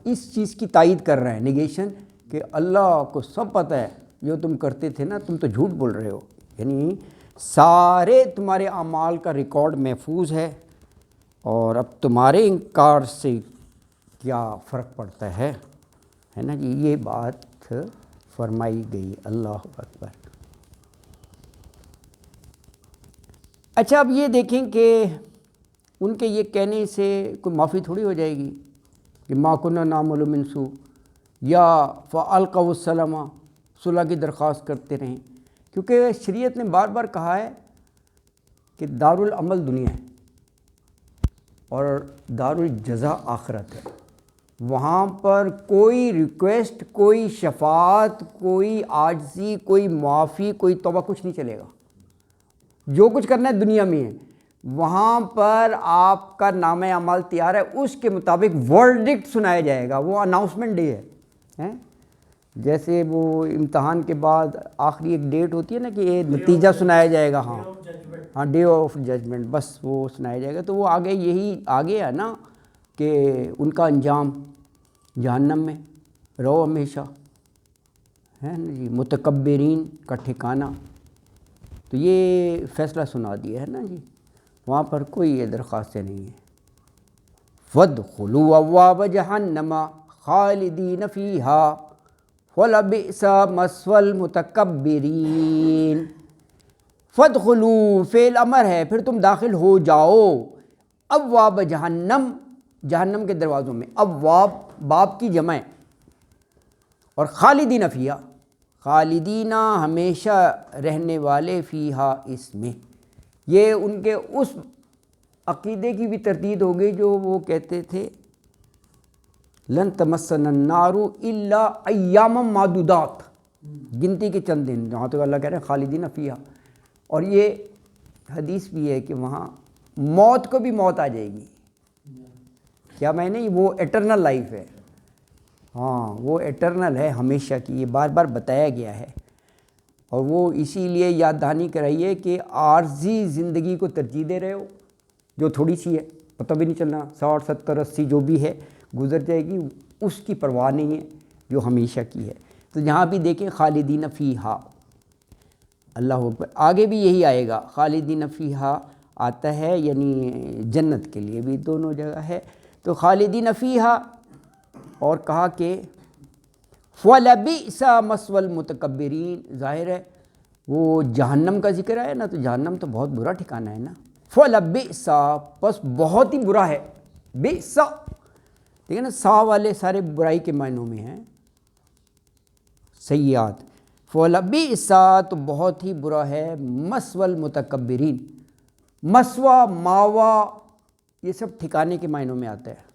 اس چیز کی تائید کر رہے ہیں، نیگیشن، کہ اللہ کو سب پتہ ہے جو تم کرتے تھے نا، تم تو جھوٹ بول رہے ہو، یعنی سارے تمہارے اعمال کا ریکارڈ محفوظ ہے، اور اب تمہارے انکار سے کیا فرق پڑتا ہے نا جی، یہ بات فرمائی گئی۔ اللہ اکبر۔ اچھا اب یہ دیکھیں کہ ان کے یہ کہنے سے کوئی معافی تھوڑی ہو جائے گی کہ ما کنا نعمل من سوء، یا فالقوا السلام، صلح کی درخواست کرتے رہیں، کیونکہ شریعت نے بار بار کہا ہے کہ دار العمل دنیا ہے اور دار الجزا آخرت ہے، وہاں پر کوئی ریکویسٹ، کوئی شفاعت، کوئی عاجزی، کوئی معافی، کوئی توبہ، کچھ نہیں چلے گا۔ جو کچھ کرنا ہے دنیا میں ہے، وہاں پر آپ کا نامہ اعمال تیار ہے، اس کے مطابق ورڈکٹ سنایا جائے گا، وہ اناؤنسمنٹ ڈے ہے۔ جیسے وہ امتحان کے بعد آخری ایک ڈیٹ ہوتی ہے نا کہ یہ نتیجہ سنایا جائے گا، ہاں ڈے آف ججمنٹ، بس وہ سنایا جائے گا۔ تو وہ آگے یہی آگے ہے نا کہ ان کا انجام جہنم میں رہو ہمیشہ، ہے نا جی، متکبرین کا ٹھکانہ۔ تو یہ فیصلہ سنا دیا ہے نا جی، وہاں پر کوئی یہ درخواستیں نہیں ہیں۔ وَادْخُلُوا أَبْوَابَ جَهَنَّمَ خَالِدِينَ فِيهَا وَلَبِئْسَ مَثْوَى الْمُتَكَبِّرِينَ۔ فَادْخُلُوا فعل امر ہے، پھر تم داخل ہو جاؤ، ابواب جہنم، جہنم کے دروازوں میں، ابواب باب کی جمع ہے، اور خالدین فیہا، خالدینہ ہمیشہ رہنے والے، فیہا اس میں، یہ ان کے اس عقیدے کی بھی تردید ہو گئی جو وہ کہتے تھے لن تمسنا النار الا ایاما معدودات، گنتی کے چند دن، جہاں تک اللہ کہہ رہے ہیں خالدین فیہا۔ اور یہ حدیث بھی ہے کہ وہاں موت کو بھی موت آ جائے گی، کیا میں نے، وہ ایٹرنل لائف ہے، ہاں وہ ایٹرنل ہے، ہمیشہ کی، یہ بار بار بتایا گیا ہے۔ اور وہ اسی لیے یاد دہانی کرائیے کہ عارضی زندگی کو ترجیح دے رہے ہو جو تھوڑی سی ہے، پتہ بھی نہیں چلنا، 60 70 80 جو بھی ہے گزر جائے گی، اس کی پرواہ نہیں ہے جو ہمیشہ کی ہے۔ تو جہاں بھی دیکھیں خالدین فیہا، اللہ اکبر، آگے بھی یہی آئے گا، خالدین فیہا آتا ہے یعنی جنت کے لیے بھی دونوں جگہ ہے۔ تو خالدین فیہا، اور کہا کہ وَلَبِئْسَ مَثْوَى الْمُتَكَبِّرِينَ، ظاہر ہے وہ جہنم کا ذکر آیا نا، تو جہنم تو بہت برا ٹھکانہ ہے نا، فَلَبِئْسَ، پس بہت ہی برا ہے، بئس، ٹھیک ہے نا، سا والے سارے برائی کے معنوں میں ہیں، سیئات، فَلَبِئْسَ، تو بہت ہی برا ہے، مَثْوَى الْمُتَكَبِّرِينَ، مسویٰ، ماوا، یہ سب ٹھکانے کے معنوں میں آتا ہے۔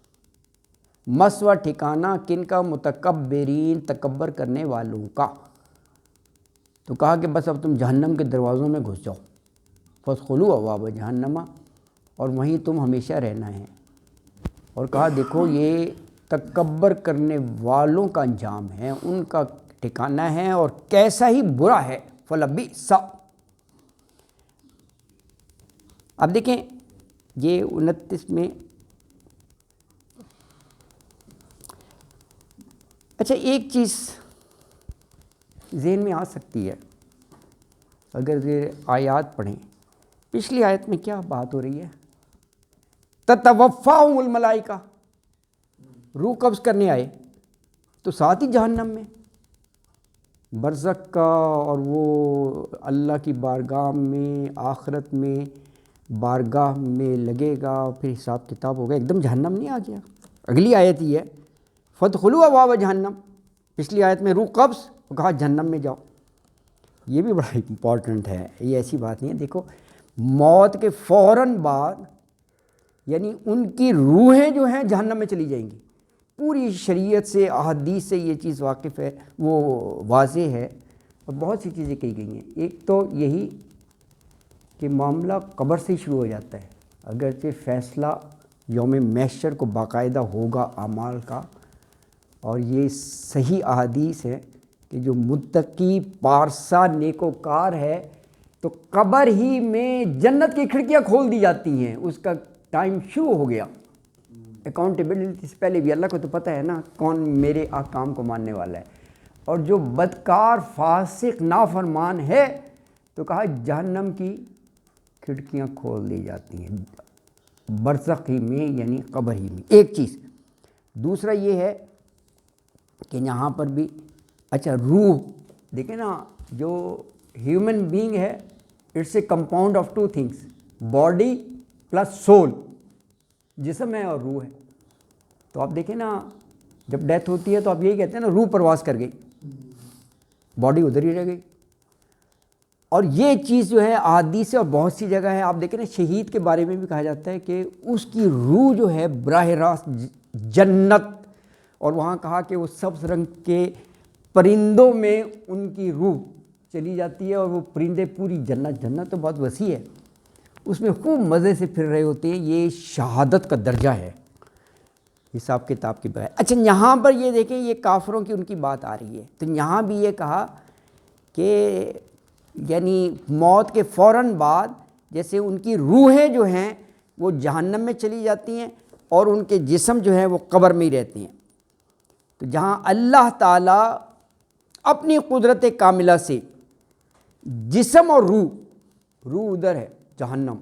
مسویٰ ٹھکانہ کن کا؟ متکبرین، تکبر کرنے والوں کا۔ تو کہا کہ بس اب تم جہنم کے دروازوں میں گھس جاؤ، فَادْخُلُوا أَبْوَابَ جَهَنَّمَ، اور وہیں تم ہمیشہ رہنا ہے۔ اور کہا دیکھو یہ تکبر کرنے والوں کا انجام ہے، ان کا ٹھکانہ ہے، اور کیسا ہی برا ہے، فَلَبِئْسَ۔ اب دیکھیں یہ 29 میں، اچھا ایک چیز ذہن میں آ سکتی ہے اگر یہ آیات پڑھیں، پچھلی آیت میں کیا بات ہو رہی ہے؟ تتوفاہم الملائکہ، روح قبض کرنے آئے، تو ساتھ ہی جہنم میں، برزخ کا، اور وہ اللہ کی بارگاہ میں، آخرت میں بارگاہ میں لگے گا، پھر حساب کتاب ہوگا، ایک دم جہنم نہیں آ گیا۔ اگلی آیت ہی ہے فَادْخُلُوا أَبْوَابَ جَهَنَّمَ، پچھلی آیت میں روح قبض، کہا جہنم میں جاؤ۔ یہ بھی بڑا امپورٹنٹ ہے، یہ ایسی بات نہیں ہے، دیکھو موت کے فوراً بعد یعنی ان کی روحیں جو ہیں جہنم میں چلی جائیں گی، پوری شریعت سے، احادیث سے یہ چیز واقف ہے، وہ واضح ہے، اور بہت سی چیزیں کہی گئی ہیں۔ ایک تو یہی کہ معاملہ قبر سے ہی شروع ہو جاتا ہے، اگرچہ فیصلہ یوم محشر کو باقاعدہ ہوگا اعمال کا، اور یہ صحیح احادیث ہے کہ جو متقی پارسا نیکوکار ہے تو قبر ہی میں جنت کی کھڑکیاں کھول دی جاتی ہیں، اس کا ٹائم شروع ہو گیا، اکاؤنٹیبلٹی سے پہلے بھی اللہ کو تو پتہ ہے نا کون میرے احکام کو ماننے والا ہے، اور جو بدکار فاسق نافرمان ہے تو کہا جہنم کی کھڑکیاں کھول دی جاتی ہیں برزخ ہی میں، یعنی قبر ہی میں، ایک چیز۔ دوسرا یہ ہے کہ یہاں پر بھی اچھا روح دیکھیں نا، جو ہیومن بینگ ہے it's a compound of two things, body plus soul, جسم ہے اور روح ہے۔ تو آپ دیکھیں نا جب ڈیتھ ہوتی ہے تو آپ یہی کہتے ہیں نا روح پرواز کر گئی، باڈی ادھر ہی رہ گئی۔ اور یہ چیز جو ہے احادیث سے اور بہت سی جگہ ہے، آپ دیکھیں نا شہید کے بارے میں بھی کہا جاتا ہے کہ اس کی روح جو ہے براہ راست جنت، اور وہاں کہا کہ وہ سبز رنگ کے پرندوں میں ان کی روح چلی جاتی ہے، اور وہ پرندے پوری جنت تو بہت وسیع ہے، اس میں خوب مزے سے پھر رہے ہوتے ہیں۔ یہ شہادت کا درجہ ہے حساب کتاب کے بغیر۔ اچھا یہاں پر یہ دیکھیں، یہ کافروں کی ان کی بات آ رہی ہے، تو یہاں بھی یہ کہا کہ یعنی موت کے فوراً بعد جیسے ان کی روحیں جو ہیں وہ جہنم میں چلی جاتی ہیں اور ان کے جسم جو ہیں وہ قبر میں ہی رہتے ہیں۔ تو جہاں اللہ تعالیٰ اپنی قدرت کاملہ سے جسم اور روح ادھر ہے جہنم،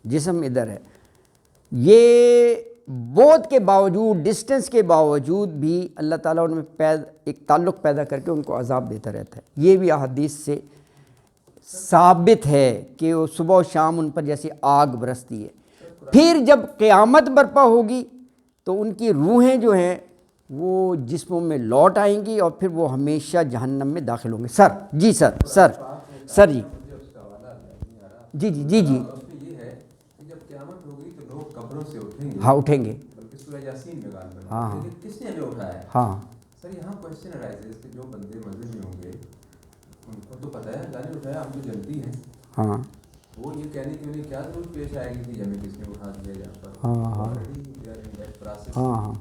جسم ادھر ہے، یہ بعد کے باوجود، ڈسٹنس کے باوجود بھی اللہ تعالیٰ ان میں ایک تعلق پیدا کر کے ان کو عذاب دیتا رہتا ہے۔ یہ بھی احادیث سے ثابت ہے کہ وہ صبح و شام ان پر جیسے آگ برستی ہے۔ پھر جب قیامت برپا ہوگی تو ان کی روحیں جو ہیں وہ جسموں میں لوٹ آئیں گی اور پھر وہ ہمیشہ جہنم میں داخل ہوں گے۔ سر جی سر جی جی جی جی یہ ہے کہ جب قیامت ہوگی تو لوگ قبروں سے اٹھیں گے، ہاں اٹھیں گے، بلکہ سورہ یاسین میں غالباً ہاں کس نے ہمیں اٹھایا ہے؟ ہاں سر یہاں کوشچن ارائزز کہ جو بندے مسجد میں ہوں گے ان کو تو پتہ ہے اللہ نے اٹھایا، ہم تو جنتی ہیں، ہاں وہ یہ کہنے کی انہیں کیا ضرورت پیش آئے گی کہ ہمیں کس نے اٹھا دیا یہاں پر؟ ہاں ہاں ہاں ہاں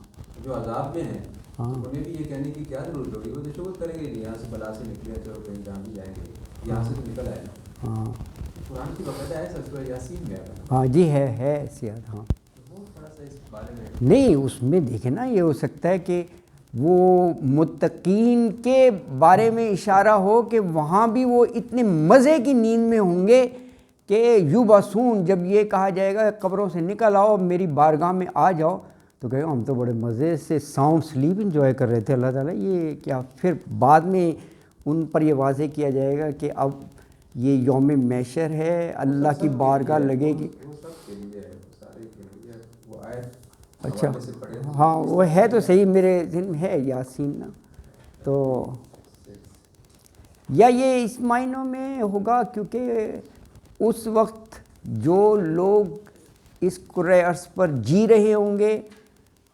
جو عذاب میں ہیں انہیں بھی یہ کہنے کی کیا ضرورت ہوگی؟ وہ تو شکر کریں گے یہاں سے بلا سے نکلے، چلو کہیں جہاں بھی جائیں گے، یہاں سے تو نکل آئے نا۔ ہاں قرآن کی باقاعدہ ہے سورہ یاسین میں آیا، ہاں جی ہے سیاحت، ہاں وہ تھوڑا سا اس بارے میں نہیں اس میں دیکھیں نا یہ ہو سکتا ہے کہ وہ متقین کے بارے میں اشارہ ہو کہ وہاں بھی وہ اتنے مزے کی نیند میں ہوں گے کہ یوبسون، جب یہ کہا جائے گا قبروں سے نکل آؤ میری بارگاہ میں آ جاؤ تو کہے ہم تو بڑے مزے سے ساؤنڈ سلیپ انجوائے کر رہے تھے، اللہ تعالیٰ یہ کیا؟ پھر بعد میں ان پر یہ واضح کیا جائے گا کہ اب یہ یوم محشر ہے، اللہ کی بارگاہ لگے گی۔ وہ سب کے لیے ہے، سارے کے لیے وہ آیت اچھا حوالے سے پڑھے ہاں وہ ہے تو صحیح، میرے ذہن میں ہے یاسین نا، تو یا یہ اس معنوں میں ہوگا کیونکہ اس وقت جو لوگ اس کرۂ ارض پر جی رہے ہوں گے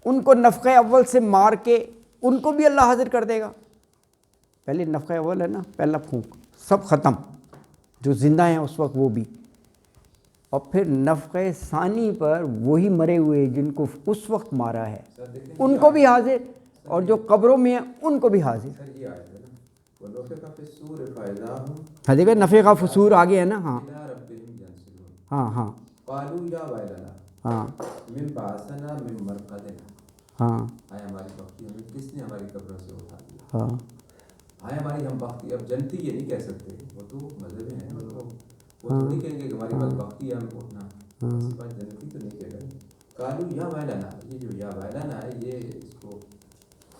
ان کو نفخہ اول سے مار کے ان کو بھی اللہ حاضر کر دے گا۔ پہلے نفخہ اول ہے نا، پہلا پھونک، سب ختم، جو زندہ ہیں اس وقت وہ بھی، اور پھر نفخہ ثانی پر وہی مرے ہوئے جن کو اس وقت مارا ہے ان کو بھی حاضر، اور جو قبروں میں ہیں ان کو بھی حاضر۔ ہاں دیکھیں نفخہ فصور آگے ہے نا، ہاں ہاں ہاں ہاں ہاں ہماری بختی ہمیں کس نے ہماری قبروں سے اٹھا دیا؟ ہاں ہماری ہم بختی، اب جنتی یہ نہیں کہہ سکتے، وہ تو مذہب ہیں، وہ تھوڑی کہیں گے کہ ہماری بات بختی ہے ہم کو اٹھنا، اس بات جنتی تو نہیں کہہ رہے۔ کالو یا ویلنا، یہ جو یا ویلنا ہے یہ اس کو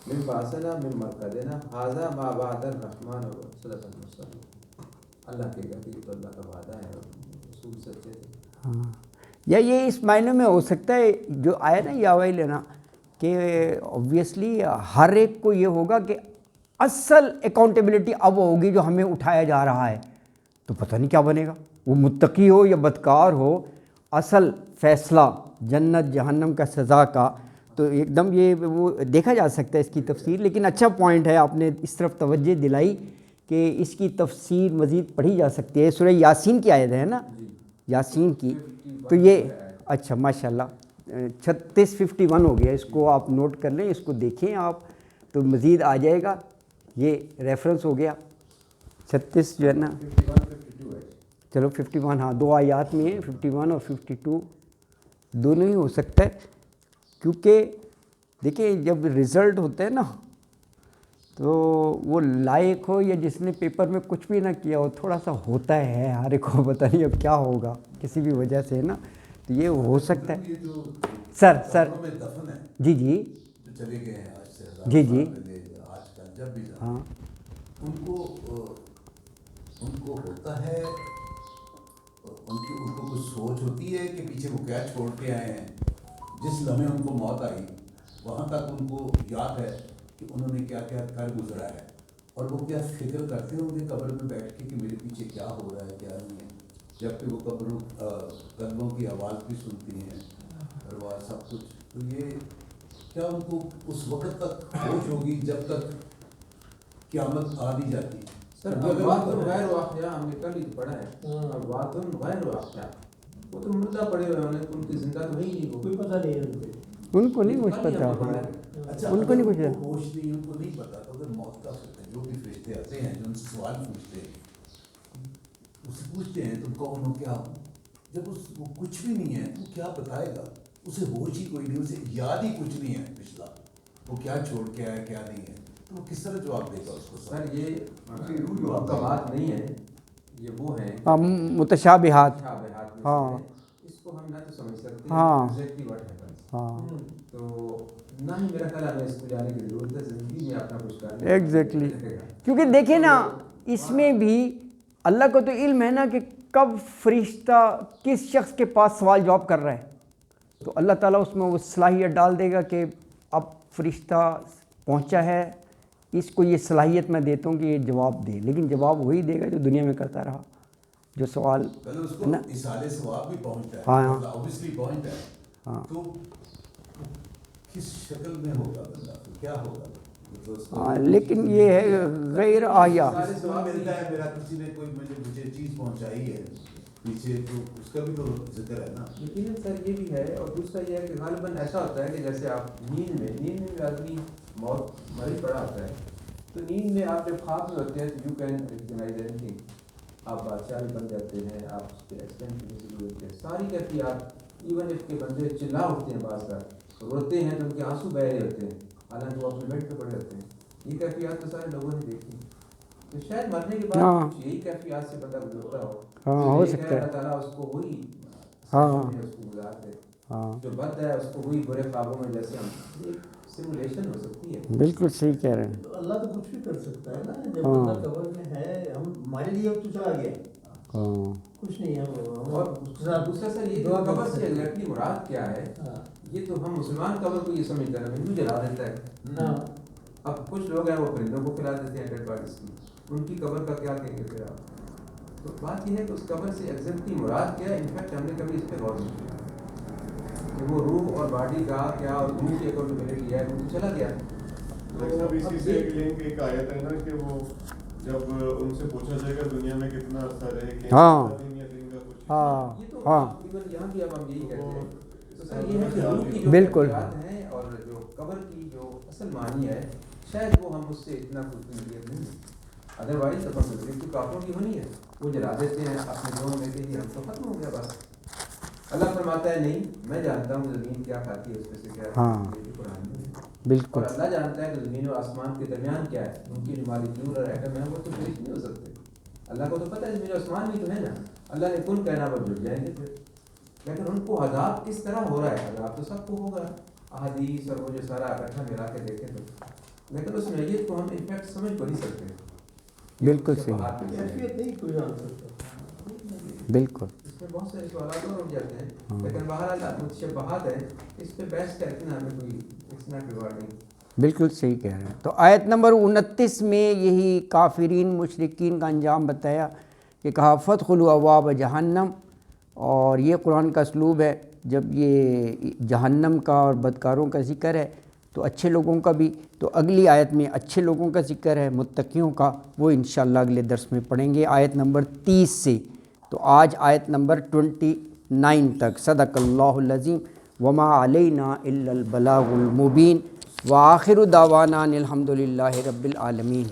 من باسنا من مرقدنا ھذا ما وعد الرحمن صدق المرسلون، اللہ کہے گا کہ یہ تو اللہ کا وعدہ ہے اور رسول سچے تھے۔ ہاں یا یہ اس معنی میں ہو سکتا ہے جو آیا نا یا ویلنا، کہ اوبویسلی ہر ایک کو یہ ہوگا کہ اصل اکاؤنٹیبلٹی اب ہوگی جو ہمیں اٹھایا جا رہا ہے، تو پتہ نہیں کیا بنے گا، وہ متقی ہو یا بدکار ہو، اصل فیصلہ جنت جہنم کا سزا کا تو ایک دم یہ وہ دیکھا جا سکتا ہے اس کی تفسیر۔ لیکن اچھا پوائنٹ ہے، آپ نے اس طرف توجہ دلائی کہ اس کی تفسیر مزید پڑھی جا سکتی ہے۔ سورہ یاسین کی آیت ہے نا، یاسین کی، تو یہ اچھا ماشاء اللہ 3651 ہو گیا، اس کو آپ نوٹ کر لیں، اس کو دیکھیں آپ تو مزید آ جائے گا، یہ ریفرنس ہو گیا 36 جو ہے نا، چلو 51 ہاں دو آیات میں ہیں، 51 اور 52 دونوں ہی ہو سکتا ہے کیونکہ دیکھیں جب رزلٹ ہوتے ہیں نا تو وہ لائق ہو یا جس نے پیپر میں کچھ بھی نہ کیا ہو تھوڑا سا ہوتا ہے ہر ایک کو، پتہ نہیں اب کیا ہوگا کسی بھی وجہ سے نا، تو یہ ہو سکتا ہے۔ سر دفن ہے جی جی جو چلے گئے ہیں آج سے جی جی آج کل جب بھی جاتے ہاں ان کو ہوتا ہے، ان کو کچھ سوچ ہوتی ہے کہ پیچھے وہ کیا چھوڑ کے آئے ہیں، جس لمحے ان کو موت آئی وہاں تک ان کو یاد ہے کہ انہوں نے کیا کیا کر گزرا ہے، اور وہ کیا فکر کرتے ہوں گے قبر میں بیٹھ کے کہ میرے پیچھے کیا ہو رہا ہے کیا نہیں ہے، جبکہ وہ قدموں کی آواز بھی سنتی ہیں اور وہ سب کچھ۔ تو یہ کیا ان کو اس وقت تک ہوش ہوگی جب تک قیامت آ نہیں جاتی؟ سر ابواتن غیر واقعہ ہم نے کل ہی پڑھا ہے، ابواتن غیر واقعہ، وہ تو مردہ پڑے ہوئے ہیں، ان کی زندہ تو نہیں، کوئی پتہ نہیں ہے ان کو نہیں کچھ پتا، اچھا ان کو نہیں کچھ ہوش نہیں، ان کو نہیں پتا، تو اگر موت کا جو بھی فرشتے آتے ہیں جو ان سے سوال پوچھتے ہیں، اس سے پوچھتے ہیں تم کون ہو کیا ہو، جب وہ کچھ بھی نہیں ہے تو کیا بتائے گا، اسے ہوش ہی کوئی نہیں، اسے یاد ہی کچھ نہیں ہے پچھلا، وہ کیا چھوڑ کے آیا کیا نہیں ہے، تو وہ کس طرح جواب دے گا اس کو؟ سر یہ محکمات نہیں ہے، یہ وہ ہیں متشابہات، ہاں اس کو ہم نہ تو سمجھ سکتے ہاں ایگزیکٹلی واٹ ہیپنس، ہاں تو نہ ہی میرا خیال ہمیں اس کو جانے کی ضرورت ہے، زندگی میں اپنا کچھ کرنا ایگزیکٹلی، کیونکہ دیکھیں نا اس میں بھی اللہ کو تو علم ہے نا کہ کب فرشتہ کس شخص کے پاس سوال جواب کر رہا ہے، تو اللہ تعالیٰ اس میں وہ صلاحیت ڈال دے گا کہ اب فرشتہ پہنچا ہے، اس کو یہ صلاحیت میں دیتا ہوں کہ یہ جواب دے، لیکن جواب وہی دے گا جو دنیا میں کرتا رہا، جو سوال اس کو اصالے ثواب بھی پہنچتا ہے، ہاں اوبیسلی پوائنٹ ہے، ہاں تو کس شکل میں ہوگا بندہ، کیا ہوگا؟ ہاں لیکن یہ ہے غیر آیا، ملتا ہے میرا کسی نے کوئی مجھے چیز پہنچائی ہے پیچھے، تو اس کا بھی تو ذکر ہے نا۔ لیکن سر یہ بھی ہے، اور دوسرا یہ ہے کہ غالباً ایسا ہوتا ہے کہ جیسے آپ نیند میں آدمی موت مری پڑا ہوتا ہے، تو نیند میں آپ جب خواب میں ہوتے ہیں تو you can recognise anything, آپ بادشاہ بھی بن جاتے ہیں، آپ اس پہ ایکسٹینڈ بھی ہوتے ہیں، ساری کیفیات، ایون اف کے بندے چلا اٹھتے ہیں، بعض بار روتے ہیں تو ان کے آنسو بہ رہے ہوتے ہیں حالانکہ وہ اپنے بیڈ پہ پڑے ہوتے ہیں، یہ کیفیات تو سارے لوگوں نے دیکھی، تو شاید مرنے کے بعد یہی کیفیات سے بندہ گزرتا ہو، ہو سکتا ہے اللہ تعالیٰ اس کو وہی اس کو گزار دے، جو بد ہے اس کو وہی برے خوابوں میں، جیسے ہم سیمولیشن ہو سکتی ہے۔ بالکل صحیح کہہ رہے ہیں، تو اللہ تو کچھ بھی کر سکتا ہے نا، جب بندہ قبر میں ہے، ہمارے لیے اب تو چلا گیا، کچھ نہیں ہے، اور دوسرا سر یہ قبر سے ایگزیکٹلی مراد کیا ہے، یہ تو ہم مسلمان قبر کو یہ سمجھتے ہیں ہندو جلا دیتا ہے، اب کچھ لوگ ہیں وہ پرندوں کو کھلا دیتے ہیں ڈیڈ باڈیز کی، ان کی قبر کا کیا کہیں گے پھر آپ؟ تو بات یہ ہے کہ اس قبر سے ایگزیکٹلی مراد کیا ہے، انفیکٹ ہم نے کبھی اس پہ غور نہیں کیا کہ وہ روح اور باڈی کا کیا، اور روح کی اکاؤنٹیبلٹی ہے، وہ تو چلا گیا۔ تو اسی سے ایک لنک ایک آیت ہے نا کہ وہ جب ان سے پوچھا جائے گا دنیا میں کتنا عرصہ رہے کہ دن کا کچھ، یہ تو یہاں بھی اب ہم یہی کہتے ہیں، تو سر یہ ہے کہ روح کی جو بالکل ہیں اور جو قبر کی جو اصل معنی ہے شاید وہ ہم اس سے اتنا کچھ ملیت نہیں ہے، ادروائز اب ہم تو کافروں کی ہونی ہے، وہ جلا دیتے ہیں اپنے دونوں میں کہ ہم تو ختم ہو گیا بس۔ اللہ فرماتا ہے نہیں، میں جانتا ہوں زمین کیا کھاتی ہے، اس میں سے کیا قرآن میں، بالکل، اور اللہ جانتا ہے کہ زمین و آسمان کے درمیان کیا ہے، ان کی جو مالیکیول اور ایٹم ہے وہ تو شریک نہیں ہو سکتے، اللہ کو تو پتہ ہے زمین و آسمان بھی تو ہے نا، اللہ نے کن کہنا پر جڑ جائیں گے پھر، لیکن ان کو عذاب کس طرح ہو رہا ہے، عذاب تو سب کو ہوگا، احادیث اور وہ جو سارا اکٹھا ملا کے دیکھیں تو، لیکن اس میت کو ہم انفیکٹ سمجھ کو نہیں سکتے، بالکل صحیح، کیفیت نہیں کوئی جان سکتا، بالکل، اس میں بہت سارے سوالات اور اٹھ جاتے ہیں، لیکن بہرحال متشبہات ہیں، اس پہ بحث کر کے نا ہمیں کوئی اٹس ناٹ ریوارڈنگ۔ بالکل صحیح کہہ رہے ہیں۔ تو آیت نمبر 29 میں یہی کافرین مشرکین کا انجام بتایا کہ کہا فادخلوا ابواب جہنم، اور یہ قرآن کا اسلوب ہے، جب یہ جہنم کا اور بدکاروں کا ذکر ہے تو اچھے لوگوں کا بھی، تو اگلی آیت میں اچھے لوگوں کا ذکر ہے، متقیوں کا، وہ انشاءاللہ اگلے درس میں پڑھیں گے آیت نمبر 30 سے۔ تو آج آیت نمبر 29 تک۔ صدق اللہ العظیم، وما علینا الا البلاغ المبین، وآخر دعوانا الحمد للہ رب العالمین۔